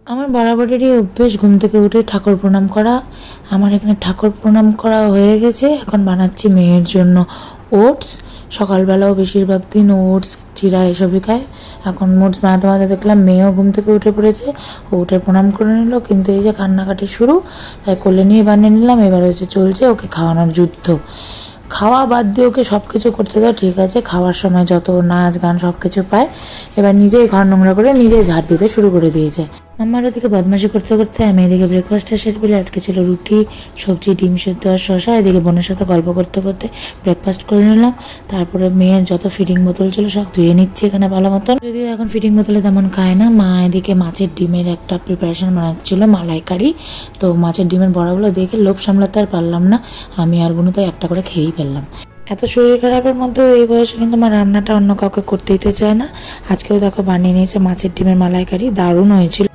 আমার বরাবরেরই অভ্যেস ঘুম থেকে উঠে ঠাকুর প্রণাম করা। আমার এখানে ঠাকুর প্রণাম করা হয়ে গেছে। এখন বানাচ্ছি মেয়ের জন্য ওটস। সকালবেলাও বেশিরভাগ দিন ওটস, চিরা এসবই খায়। এখন ওটস বানাতে বানাতে দেখলাম মেয়েও ঘুম থেকে উঠে পড়েছে, ও উঠে প্রণাম করে নিল, কিন্তু এই যে কান্নাকাটি শুরু, তাই কোলে নিয়ে বানিয়ে নিলাম। এবার হচ্ছে চলছে ওকে খাওয়ানোর যুদ্ধ। খাওয়া বাদ দিয়ে ওকে সব কিছু করতে দাও, ঠিক আছে, খাওয়ার সময় যত নাচ গান সব কিছু পায়। এবার নিজেই ঘর নোংরা করে নিজেই ঝাড় দিতে শুরু করে দিয়েছে। আমার ওদিকে বদমাশি করতে করতে আমি এদিকে ব্রেকফাস্টটা সেরে ফেলি। আজকে ছিল রুটি, সবজি, ডিম সেদ্ধ আর শশা। এদিকে বোনের সাথে গল্প করতে করতে ব্রেকফাস্ট করে নিলাম। তারপরে মেয়ের যত ফিডিং বোতল ছিল সব ধুয়ে নিচ্ছি এখানে ভালো মতন, যদিও এখন ফিডিং বোতলে তেমন খায় না। মা এদিকে মাছের ডিমের একটা প্রিপারেশন বানাচ্ছিল, মালাইকারি। তো মাছের ডিমের বড়াগুলো দেখে লোভ সামলাতে আর পারলাম না, আমি আর বোনু তাই একটা করে খেয়েই ফেললাম। এত শরীর খারাপের মধ্যেও এই বয়সে কিন্তু আমার রান্নাটা অন্য কাউকে করতে দিতে চায় না। আজকেও দেখো বানিয়ে নিয়েছে মাছের ডিমের মালাইকারি, দারুণ হয়েছিল।